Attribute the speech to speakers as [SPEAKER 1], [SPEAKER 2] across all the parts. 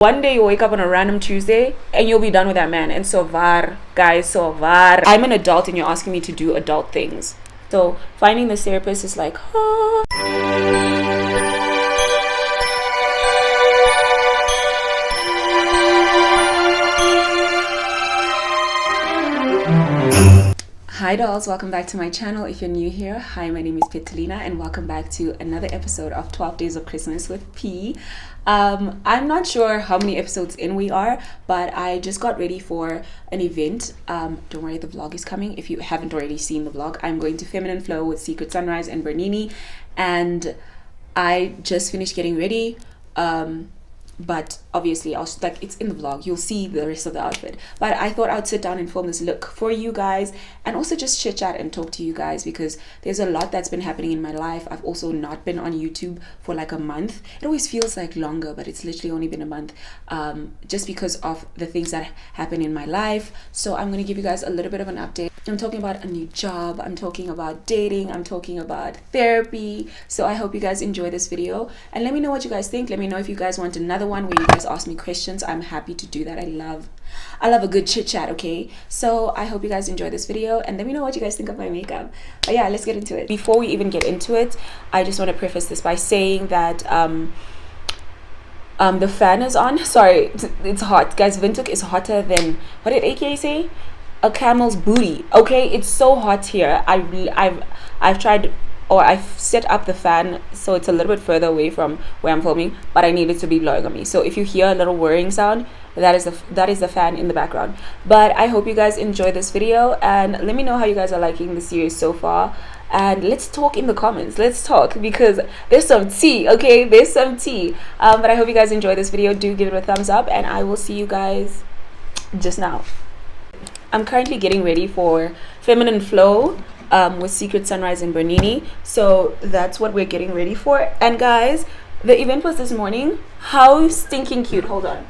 [SPEAKER 1] One day you wake up on a random Tuesday and you'll be done with that man. And so var, guys, so var. I'm an adult and you're asking me to do adult things. So finding this therapist is like, Hi dolls, welcome back to my channel. If you're new here, hi, my name is Petelina and welcome back to another episode of 12 Days of Christmas with P. I'm not sure how many episodes in we are, but I just got ready for an event. Don't worry, the vlog is coming. If you haven't already seen the vlog, I'm going to Feminine Flow with Secret Sunrise and Bernini, and I just finished getting ready. But obviously it's in the vlog, you'll see the rest of the outfit, but I thought I'd sit down and film this look for you guys and also just chit chat and talk to you guys because there's a lot that's been happening in my life. I've also not been on YouTube for like a month. It always feels like longer, but it's literally only been a month, just because of the things that happen in my life. So I'm going to give you guys a little bit of an update. I'm talking about a new job, I'm talking about dating, I'm talking about therapy. So I hope you guys enjoy this video and let me know what you guys think. Let me know if you guys want another one where you guys ask me questions. I'm happy to do that. I love a good chit chat. Okay, so I hope you guys enjoy this video and let me know what you guys think of my makeup. But yeah, let's get into it. Before we even get into it, I just want to preface this by saying that the fan is on. Sorry, it's hot, guys. Windhoek is hotter than, what did AKA say? A camel's booty. Okay, it's so hot here. I've tried, or I've set up the fan so it's a little bit further away from where I'm filming, but I need it to be blowing on me. So if you hear a little whirring sound, that is the fan in the background. But I hope you guys enjoy this video and let me know how you guys are liking the series so far. And let's talk in the comments. Let's talk because there's some tea. Okay, there's some tea. But I hope you guys enjoy this video. Do give it a thumbs up and I will see you guys just now. I'm currently getting ready for Feminine Flow with Secret Sunrise and Bernini. So that's what we're getting ready for. And guys, the event was this morning. How stinking cute. Hold on.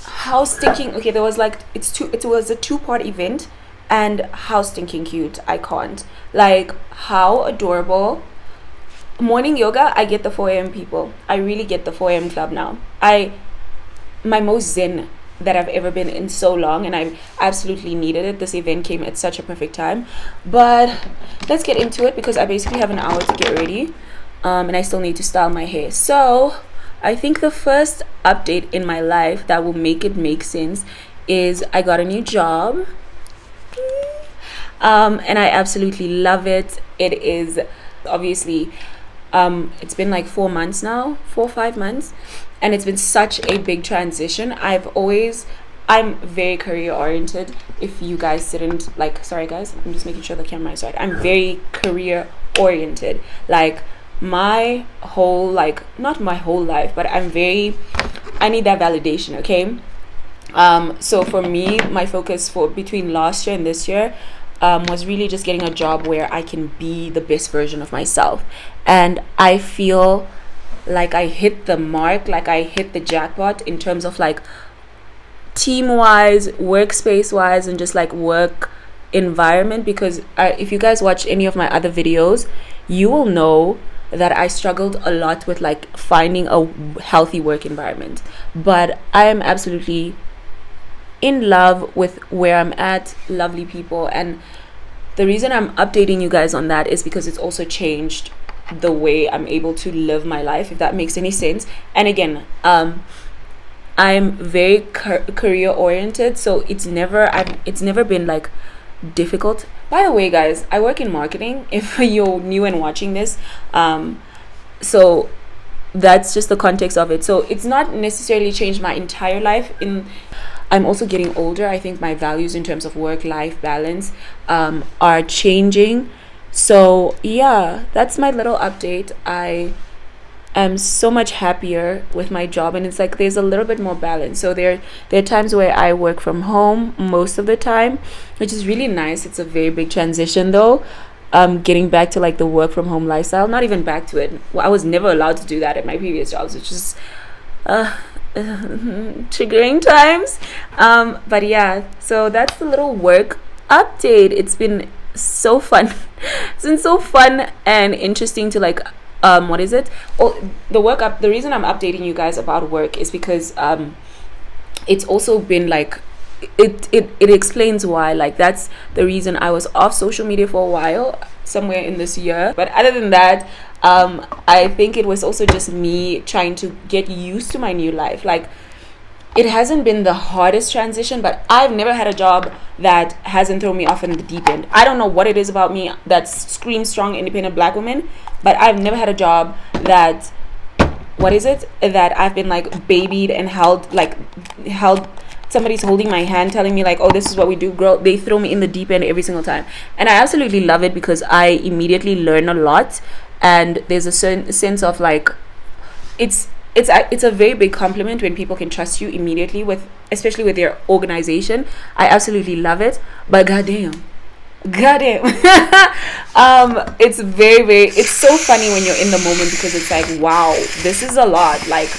[SPEAKER 1] How stinking, okay, there was like, it was a two-part event and how stinking cute. I can't. Like, how adorable. Morning yoga, I get the 4 a.m. people. I really get the 4 a.m. club now. My most zen that I've ever been in so long, and I absolutely needed it. This event came at such a perfect time. But let's get into it because I basically have an hour to get ready, and I still need to style my hair. So I think the first update in my life that will make it make sense is I got a new job, and I absolutely love it. It is obviously it's been like 4 months now, 4 or 5 months, and it's been such a big transition. I'm very career oriented. If you guys didn't, like, sorry guys, I'm just making sure the camera is right. I'm very career oriented. Like my whole, like, not my whole life, but I need that validation. Okay, so for me, my focus for between last year and this year was really just getting a job where I can be the best version of myself. And I feel like I hit the mark, like I hit the jackpot in terms of like team wise, workspace wise, and just like work environment. Because if you guys watch any of my other videos, you will know that I struggled a lot with like finding a healthy work environment. But I am absolutely in love with where I'm at, lovely people, and the reason I'm updating you guys on that is because it's also changed the way I'm able to live my life, if that makes any sense. And again, I'm very career oriented, so it's never been like difficult. By the way guys, I work in marketing, if you're new and watching this, so that's just the context of it. So it's not necessarily changed my entire life. I'm also getting older. I think my values in terms of work-life balance are changing. So yeah, that's my little update. I am so much happier with my job, and it's like there's a little bit more balance. So there are times where I work from home most of the time, which is really nice. It's a very big transition though, getting back to like the work from home lifestyle. Not even back to it. Well, I was never allowed to do that at my previous jobs, which is triggering times. But yeah, so that's the little work update. It's been so fun. It's been so fun and interesting to like what is it? Oh, the work up. The reason I'm updating you guys about work is because it's also been like it explains why. Like that's the reason I was off social media for a while, somewhere in this year. But other than that, I think it was also just me trying to get used to my new life. Like it hasn't been the hardest transition, but I've never had a job that hasn't thrown me off in the deep end. I don't know what it is about me that screams strong independent black woman, but I've never had a job that, what is it, that I've been like babied and held, somebody's holding my hand telling me like, oh, this is what we do, girl. They throw me in the deep end every single time, and I absolutely love it because I immediately learn a lot, and there's a certain sense of like, it's a very big compliment when people can trust you immediately with, especially with their organization. I absolutely love it. But goddamn, it's it's so funny when you're in the moment, because it's like, wow, this is a lot. Like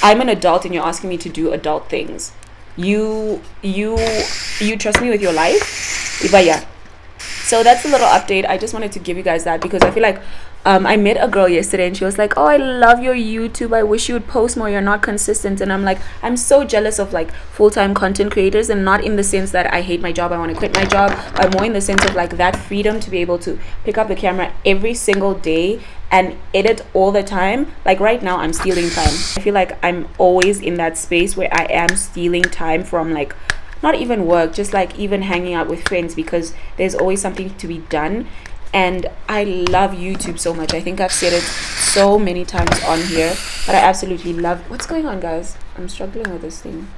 [SPEAKER 1] I'm an adult and you're asking me to do adult things. You trust me with your life. But yeah, so that's a little update. I just wanted to give you guys that because I feel like I met a girl yesterday and she was like, oh, I love your YouTube, I wish you would post more, you're not consistent. And I'm like, I'm so jealous of like full-time content creators, and not in the sense that I hate my job, I want to quit my job, but more in the sense of like that freedom to be able to pick up the camera every single day and edit all the time. Like right now I'm stealing time. I feel like I'm always in that space where I am stealing time from like not even work, just like even hanging out with friends, because there's always something to be done. And I love YouTube so much. I think I've said it so many times on here, but I absolutely love. What's going on, guys? I'm struggling with this thing.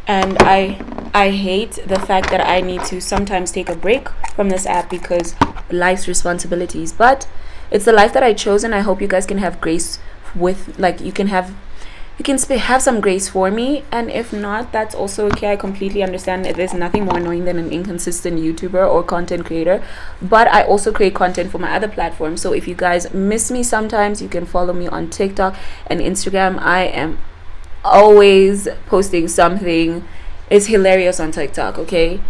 [SPEAKER 1] And I hate the fact that I need to sometimes take a break from this app because life's responsibilities. But it's the life that I chose, and I hope you guys can have grace with, like, you can have some grace for me. And if not, that's also okay. I completely understand that there's nothing more annoying than an inconsistent YouTuber or content creator. But I also create content for my other platforms, so if you guys miss me sometimes, you can follow me on TikTok and Instagram. I am always posting something. It's hilarious on TikTok, okay?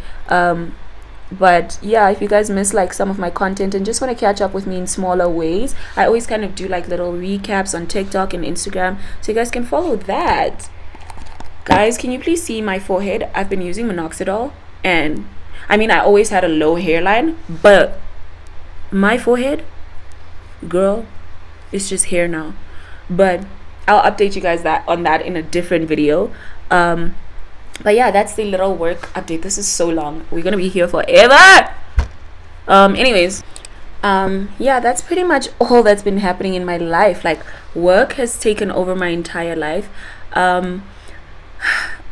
[SPEAKER 1] But yeah, if you guys miss like some of my content and just want to catch up with me in smaller ways, I always kind of do like little recaps on TikTok and Instagram, so you guys can follow that. Guys, can you please see my forehead? I've been using minoxidil, and I mean, I always had a low hairline, but my forehead, girl, it's just hair now. But I'll update you guys on that in a different video. But yeah, that's the little work update. This is so long. We're gonna be here forever. Anyways, yeah, that's pretty much all that's been happening in my life. Like, work has taken over my entire life. I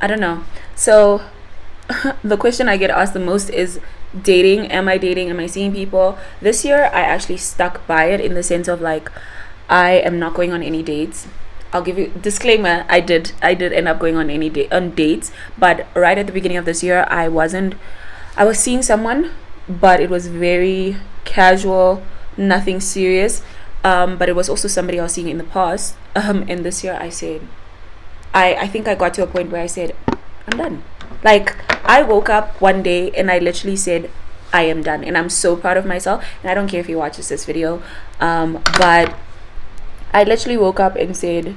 [SPEAKER 1] don't know. So the question I get asked the most is dating. Am I dating? Am I seeing people? This year I actually stuck by it, in the sense of like, I am not going on any dates. I'll give you disclaimer, I did end up going on dates, but right at the beginning of this year I was seeing someone, but it was very casual, nothing serious, but it was also somebody I was seeing in the past, and this year I said, I think I got to a point where I said, I'm done. Like, I woke up one day and I literally said, I am done, and I'm so proud of myself. And I don't care if you watch this video, but I literally woke up and said,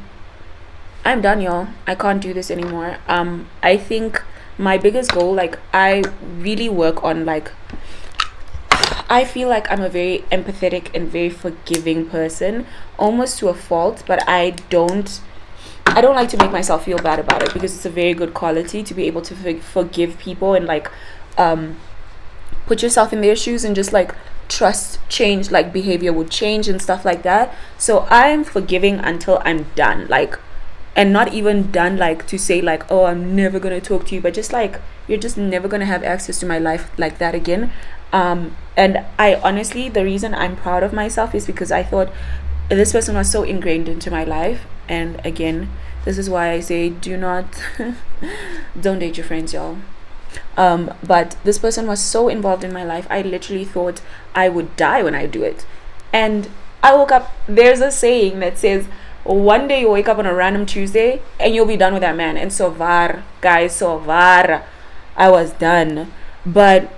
[SPEAKER 1] I'm done, y'all. I can't do this anymore. I think my biggest goal, like, I really work on, like, I feel like I'm a very empathetic and very forgiving person, almost to a fault, but I don't like to make myself feel bad about it, because it's a very good quality to be able to forgive people and like put yourself in their shoes and just like trust change, like behavior would change and stuff like that. So I'm forgiving until I'm done, like, and not even done like to say like, oh, I'm never gonna talk to you, but just like, you're just never gonna have access to my life like that again. And I honestly, the reason I'm proud of myself is because I thought this person was so ingrained into my life. And again, this is why I say don't date your friends, y'all. But this person was so involved in my life, I literally thought I would die when I do it. And I woke up, there's a saying that says, one day you wake up on a random Tuesday and you'll be done with that man. And so var, guys, so var, I was done. But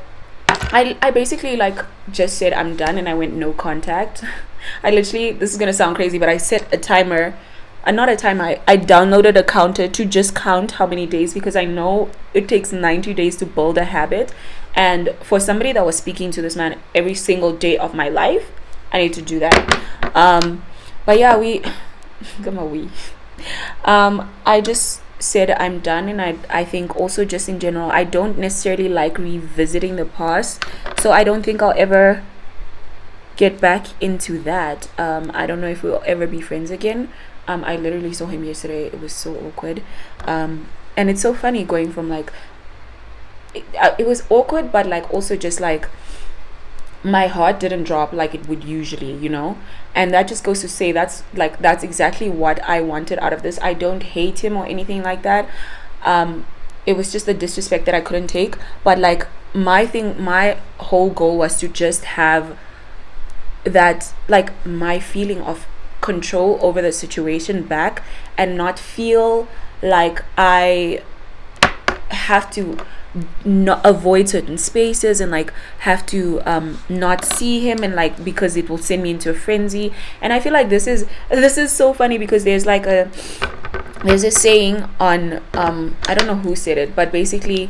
[SPEAKER 1] I basically like just said I'm done, and I went no contact. I literally, this is gonna sound crazy, but I set a timer. Not a timer. I downloaded a counter to just count how many days, because I know it takes 90 days to build a habit. And for somebody that was speaking to this man every single day of my life, I need to do that. But yeah, I just said I'm done. And I think also, just in general, I don't necessarily like revisiting the past, so I don't think I'll ever get back into that. I don't know if we'll ever be friends again. I literally saw him yesterday. It was so awkward. And it's so funny going from like it was awkward, but like also just like my heart didn't drop like it would usually, you know. And that just goes to say that's exactly what I wanted out of this. I don't hate him or anything like that. It was just the disrespect that I couldn't take. But like my whole goal was to just have that, like, my feeling of control over the situation back, and not feel like I have to not avoid certain spaces, and like have to not see him, and like because it will send me into a frenzy. And I feel like this is so funny, because there's a saying on I don't know who said it, but basically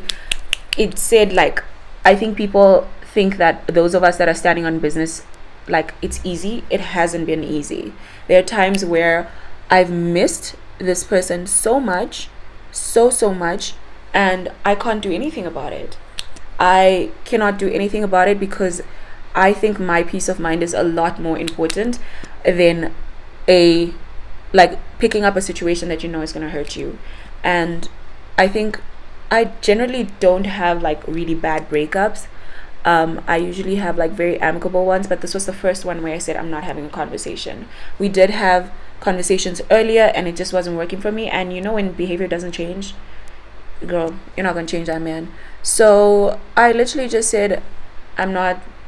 [SPEAKER 1] it said, like, I think people think that those of us that are standing on business, like, it's easy. It hasn't been easy. There are times where I've missed this person so much, so much, and I can't do anything about it. I cannot do anything about it, because I think my peace of mind is a lot more important than picking up a situation that you know is going to hurt you. And I think I generally don't have like really bad breakups. I usually have like very amicable ones, but this was the first one where I said I'm not having a conversation. We did have conversations earlier, and it just wasn't working for me. And you know, when behavior doesn't change, girl, you're not gonna change that man. So I literally just said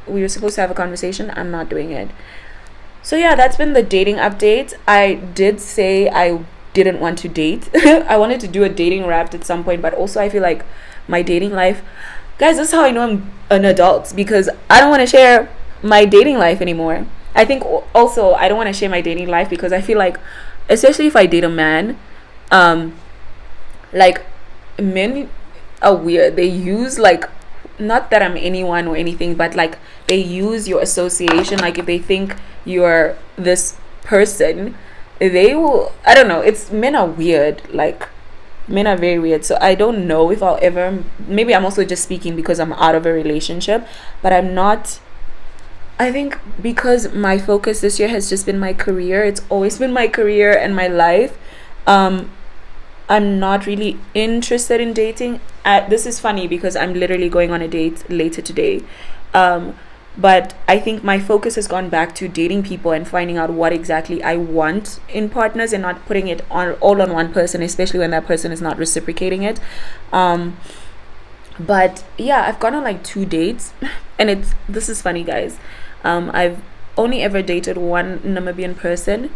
[SPEAKER 1] we were supposed to have a conversation, I'm not doing it. So yeah, that's been the dating update. I did say I didn't want to date. I wanted to do a dating wrap at some point, but also I feel like my dating life, guys, this is how I know I'm an adult, because I don't want to share my dating life anymore. I think also I don't want to share my dating life because I feel like, especially if I date a man, like, men are weird. They use, like, not that I'm anyone or anything, but like they use your association. Like, if they think you're this person, they will, I don't know, men are weird. Like, men are very weird. So I don't know if I'll ever, maybe I'm also just speaking because I'm out of a relationship, but I'm not. I think because my focus this year has just been my career. It's always been my career and my life. I'm not really interested in dating. This is funny because I'm literally going on a date later today. But I think my focus has gone back to dating people and finding out what exactly I want in partners, and not putting it all on one person, especially when that person is not reciprocating it. But yeah, I've gone on like 2 dates, and this is funny, guys. I've only ever dated one Namibian person.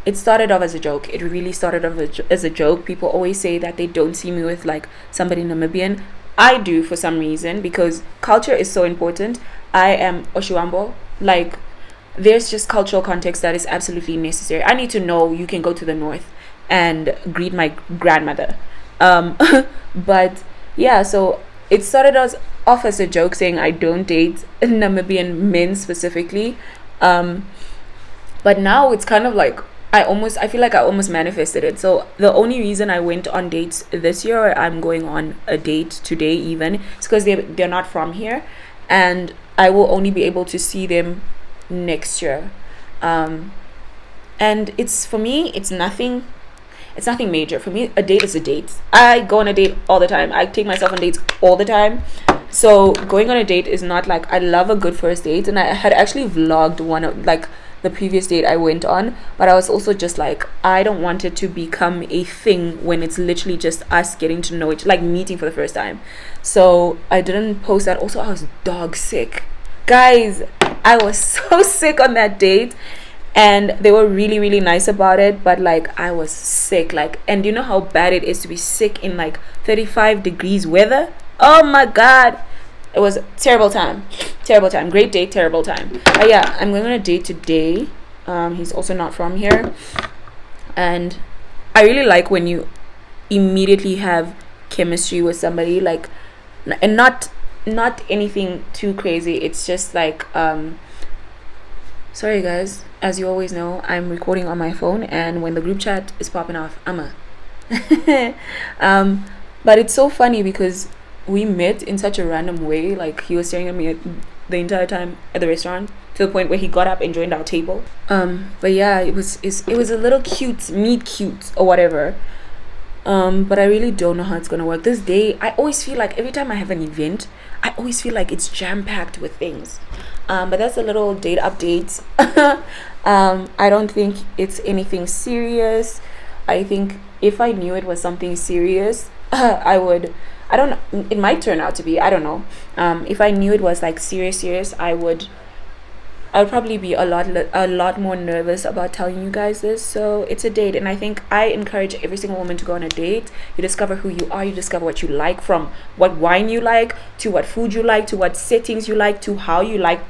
[SPEAKER 1] It started off as a joke. It really started off as a joke. People always say that they don't see me with like somebody Namibian. I do, for some reason, because culture is so important. I am Oshuambo. Like, there's just cultural context that is absolutely necessary. I need to know you can go to the north and greet my grandmother. But yeah, so it started off as a joke, saying I don't date Namibian men specifically. But now it's kind of like I feel like I almost manifested it. So the only reason I went on dates this year, or I'm going on a date today even, is because they're not from here, and I will only be able to see them next year. And for me, it's nothing major. For me, a date is a date. I go on a date all the time. I take myself on dates all the time. So going on a date is not like, I love a good first date, and I had actually vlogged one of like the previous date I went on, but I was also just like, I don't want it to become a thing when it's literally just us getting to know each, like meeting for the first time. So I didn't post that. Also, I was dog sick, guys. I was so sick on that date. and they were really really nice about it. But like I was sick, like, and you know how bad it is to be sick in like 35 degrees weather. Oh my god, it was terrible time. Great date, terrible time. But yeah, I'm going on a date today. He's also not from here, and I really like when you immediately have chemistry with somebody, like, and not anything too crazy. It's just like sorry guys, as you always know, I'm recording on my phone, and when the group chat is popping off, I'm a but it's so funny because we met in such a random way. Like, he was staring at me the entire time at the restaurant, to the point where he got up and joined our table. But yeah, it was a little cute, meet cute or whatever. But I really don't know how it's gonna work. This day, I always feel like every time I have an event, I always feel like it's jam-packed with things. But that's a little date update. I don't think it's anything serious. I think if I knew it was something serious, I would, I don't know, it might turn out to be, I don't know. If I knew it was like serious, I would probably be a lot more nervous about telling you guys this. So it's a date, and I think I encourage every single woman to go on a date. You discover who you are, you discover what you like, from what wine you like, to what food you like, to what settings you like, to how you like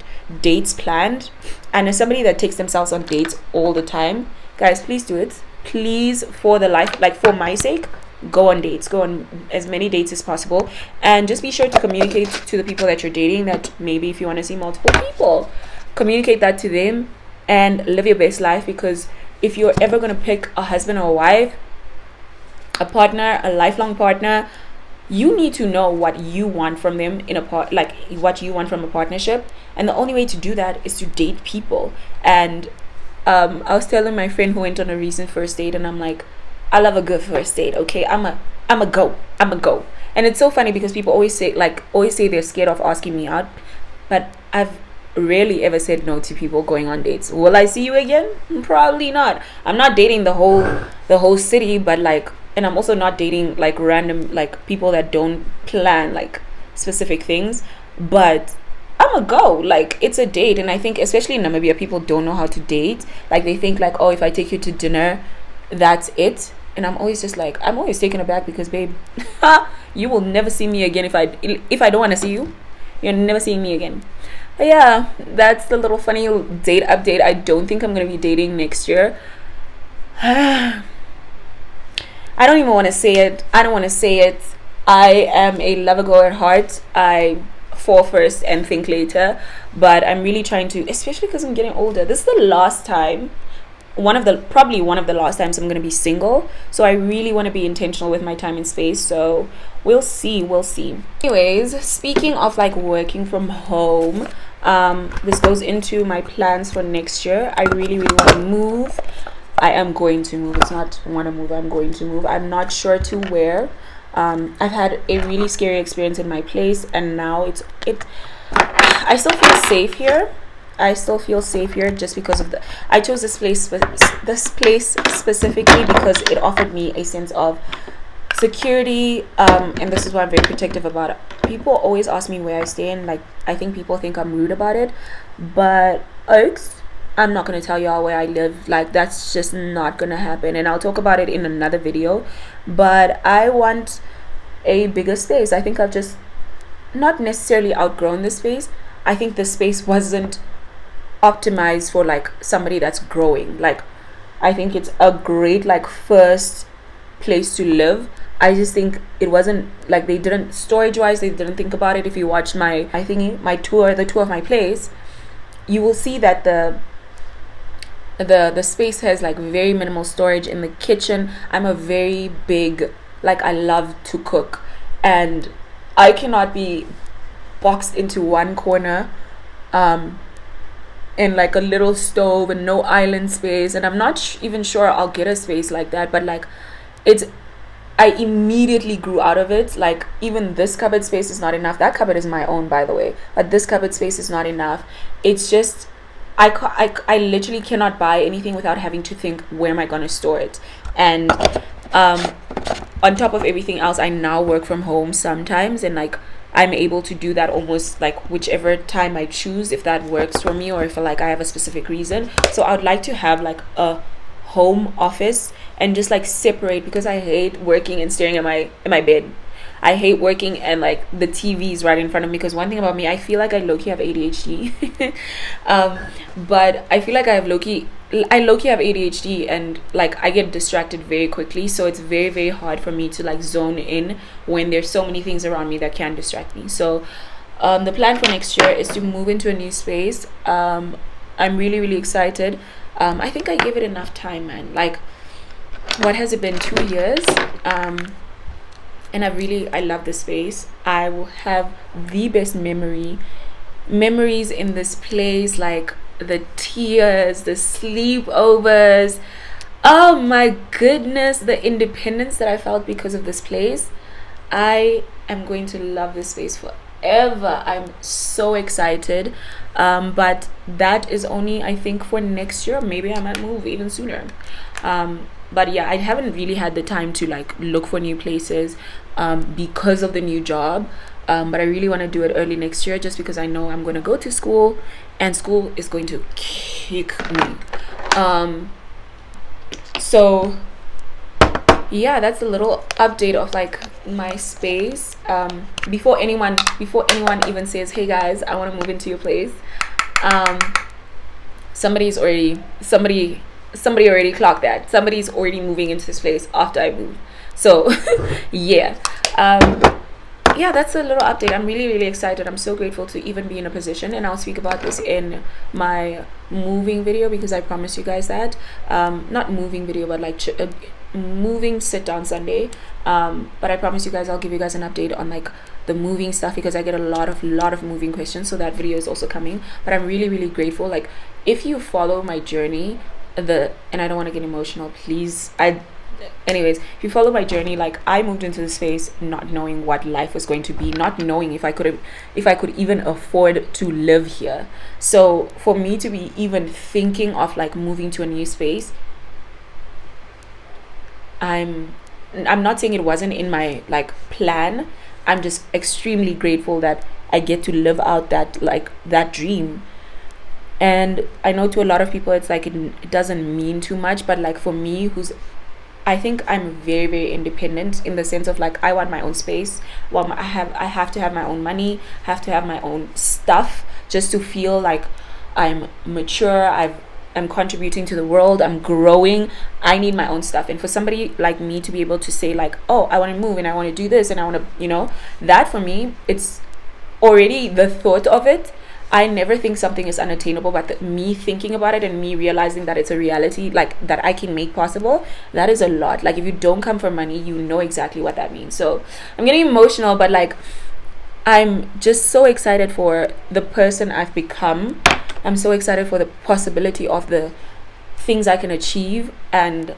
[SPEAKER 1] dates planned. And as somebody that takes themselves on dates all the time, guys, please do it. Please, for the life, like for my sake, go on dates, go on as many dates as possible, and just be sure to communicate to the people that you're dating that maybe if you want to see multiple people, communicate that to them and live your best life. Because if you're ever going to pick a husband or a wife, a partner, a lifelong partner, you need to know what you want from them in a like what you want from a partnership. And the only way to do that is to date people. And I was telling my friend who went on a recent first date, and I'm like, I love a good first date, okay? I'm a go. And it's so funny because people always say they're scared of asking me out, but I've rarely ever said no to people going on dates. Will I see you again? Probably not. I'm not dating the whole city, but like, and I'm also not dating like random, like people that don't plan like specific things, but I'm a go. Like, it's a date. And I think especially in Namibia, people don't know how to date. Like, they think like, oh, if I take you to dinner, that's it. And I'm always just like, I'm always taken aback because, babe, you will never see me again. If I don't want to see you, you're never seeing me again. But yeah, that's the little funny date update. I don't think I'm gonna be dating next year. I don't even want to say it. I don't want to say it. I am a lover girl at heart. I fall first and think later. But I'm really trying to, especially because I'm getting older. This is the last time, probably one of the last times I'm going to be single. So I really want to be intentional with my time and space. So we'll see. Anyways, speaking of like working from home, this goes into my plans for next year. I really want to move. I am going to move. It's not want to move. I'm going to move. I'm not sure to where. I've had a really scary experience in my place, and now I still feel safe here. Just because of I chose this place specifically because it offered me a sense of security, and this is why I'm very protective about it. People always ask me where I stay, and like, I think people think I'm rude about it, but I'm not going to tell y'all where I live. Like, that's just not going to happen, and I'll talk about it in another video. But I want a bigger space. I think I've just not necessarily outgrown this space. I think the space wasn't optimized for like somebody that's growing. Like, I think it's a great like first place to live. I just think it wasn't like, they didn't, storage wise, they didn't think about it. If you watch the tour of my place, you will see that the space has like very minimal storage in the kitchen. I'm a very big, like, I love to cook, and I cannot be boxed into one corner in like a little stove and no island space. And I'm not even sure I'll get a space like that, but like, I immediately grew out of it. Like, even this cupboard space is not enough. That cupboard is my own, by the way, but this cupboard space is not enough. It's just, I literally cannot buy anything without having to think, where am I going to store it? And on top of everything else, I now work from home sometimes, and like, I'm able to do that almost like whichever time I choose, if that works for me, or if like I have a specific reason. So I would like to have like a home office and just like separate, because I hate working and staring at my bed. I hate working and like the TV is right in front of me, because one thing about me, I feel like I low-key have ADHD. But I feel like I low-key have ADHD, and like I get distracted very quickly, so it's very, very hard for me to like zone in when there's so many things around me that can distract me. So the plan for next year is to move into a new space. I'm really, really excited. I think I gave it enough time, man. Like, what has it been, 2 years? And I love this space. I will have the best memories in this place, like the tears, the sleepovers. Oh my goodness, the independence that I felt because of this place. I am going to love this space forever. I'm so excited. But that is only, I think, for next year. Maybe I might move even sooner. But yeah, I haven't really had the time to like look for new places because of the new job. But I really want to do it early next year, just because I know I'm going to go to school and school is going to kick me. So yeah, that's a little update of like my space. Before anyone even says, hey guys, I want to move into your place, somebody already clocked that. Somebody's already moving into this place after I move. So yeah. Yeah, that's a little update. I'm really, really excited. I'm so grateful to even be in a position, and I'll speak about this in my moving video, because I promised you guys that. Not moving video, but like moving sit down Sunday. But I promise you guys I'll give you guys an update on like the moving stuff, because I get a lot of moving questions. So that video is also coming. But I'm really, really grateful. Like, if you follow my journey, and I don't want to get emotional, please. Anyways, if you follow my journey, like, I moved into this space not knowing what life was going to be, not knowing if I could even afford to live here. So for me to be even thinking of like moving to a new space, I'm not saying it wasn't in my like plan. I'm just extremely grateful that I get to live out that dream. And I know to a lot of people it's like it doesn't mean too much, but like for me, I think I'm very, very independent, in the sense of like I want my own space. Well, I have to have my own money, have to have my own stuff, just to feel like I'm mature. I'm contributing to the world. I'm growing. I need my own stuff. And for somebody like me to be able to say like, oh, I want to move and I want to do this and I want to, that for me, it's already the thought of it. I never think something is unattainable, but me thinking about it and me realizing that it's a reality, like that I can make possible, that is a lot. Like, if you don't come for money, you know exactly what that means. So I'm getting emotional, but like, I'm just so excited for the person I've become. I'm so excited for the possibility of the things I can achieve. And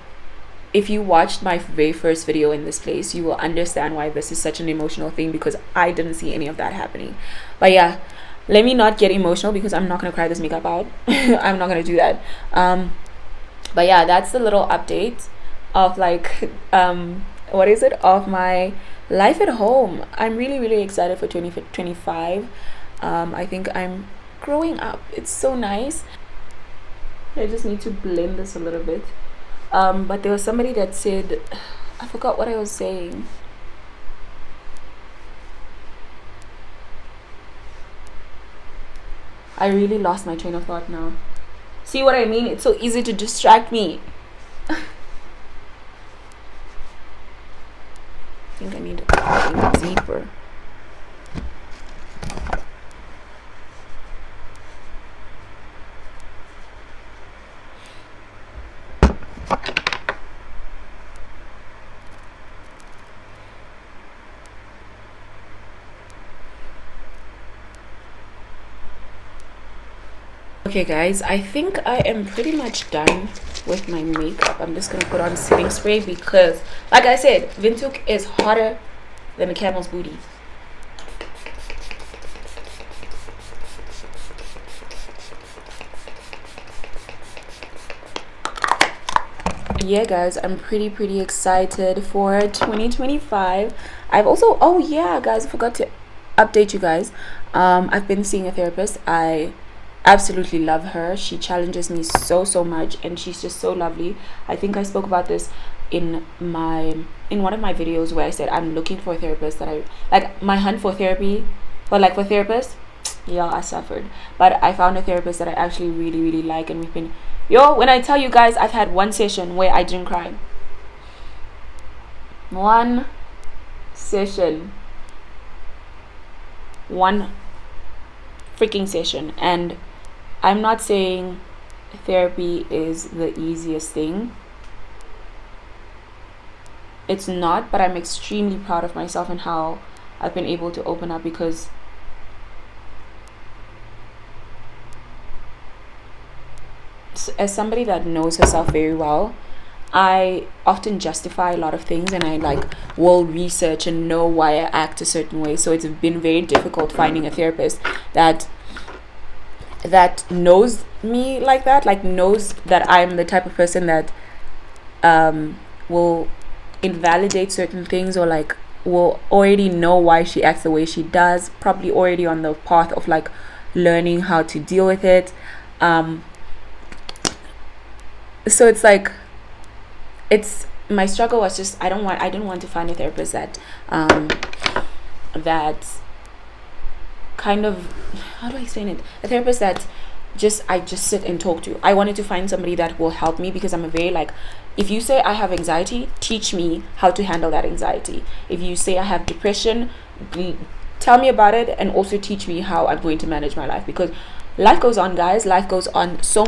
[SPEAKER 1] if you watched my very first video in this place, you will understand why this is such an emotional thing, because I didn't see any of that happening. But yeah, let me not get emotional, because I'm not going to cry this makeup out. I'm not going to do that. But yeah, that's the little update of like, of my life at home. I'm really, really excited for 2025. I think I'm growing up. It's so nice. I just need to blend this a little bit. But there was somebody that said, I forgot what I was saying. I really lost my train of thought now. See what I mean? It's so easy to distract me. I think I need to go deeper. Okay guys, I think I am pretty much done with my makeup. I'm just gonna put on setting spray, because like I said, Windhoek is hotter than a camel's booty. Yeah guys, I'm pretty excited for 2025. I've also, oh yeah guys, I forgot to update you guys. I've been seeing a therapist. I absolutely love her. She challenges me so much, and she's just so lovely. I think I spoke about this in one of my videos where I said I'm looking for a therapist that I like. My hunt for therapy, or like for therapists, yeah, I suffered, but I found a therapist that I actually really like, and we've been, when I tell you guys, I've had one session where I didn't cry. One session, one freaking session. And I'm not saying therapy is the easiest thing. It's not, but I'm extremely proud of myself and how I've been able to open up, because as somebody that knows herself very well, I often justify a lot of things, and I like will research and know why I act a certain way. So it's been very difficult finding a therapist that knows me like that, like knows that I'm the type of person that will invalidate certain things, or like will already know why she acts the way she does, probably already on the path of like learning how to deal with it. So it's like, it's my struggle was just I didn't want to find a therapist that kind of, how do I explain it, a therapist that I just sit and talk to. I wanted to find somebody that will help me, because I'm a very like, if you say I have anxiety, teach me how to handle that anxiety. If you say I have depression, tell me about it, and also teach me how I'm going to manage my life, because life goes on, guys. Life goes on so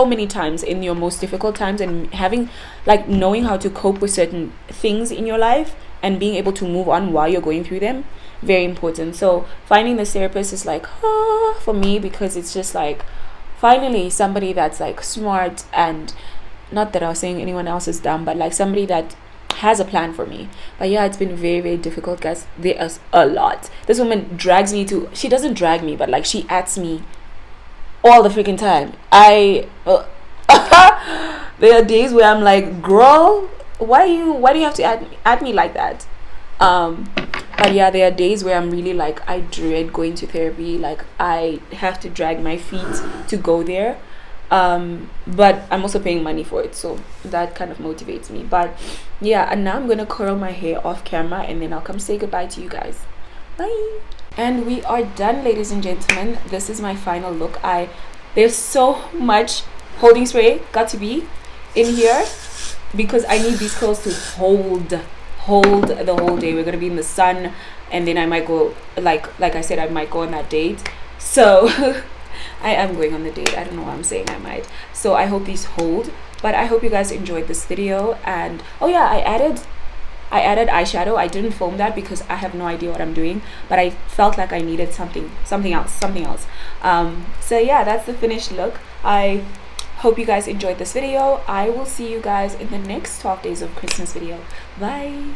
[SPEAKER 1] many times in your most difficult times, and having like knowing how to cope with certain things in your life and being able to move on while you're going through them, very important. So finding this therapist is like for me, because it's just like finally somebody that's like smart, and not that I was saying anyone else is dumb, but like somebody that has a plan for me. But yeah, it's been very difficult, guys. There's a lot. This woman drags me to, she doesn't drag me, but like she adds me all the freaking time. There are days where I'm like, girl, why do you have to add me like that? But yeah, there are days where I'm really like, I dread going to therapy. Like I have to drag my feet to go there. But I'm also paying money for it, so that kind of motivates me. But yeah, and now I'm gonna curl my hair off camera, and then I'll come say goodbye to you guys. Bye. And we are done, ladies and gentlemen. This is my final look. There's so much holding spray got to be in here, because I need these curls to hold the whole day. We're gonna be in the sun, and then I might go, like I said, I might go on that date. So I am going on the date. I don't know why I'm saying I might. So I hope these hold. But I hope you guys enjoyed this video. And oh yeah, I added eyeshadow. I didn't film that because I have no idea what I'm doing, but I felt like I needed something else. So yeah, that's the finished look. I hope you guys enjoyed this video. I will see you guys in the next 12 days of Christmas video. Bye.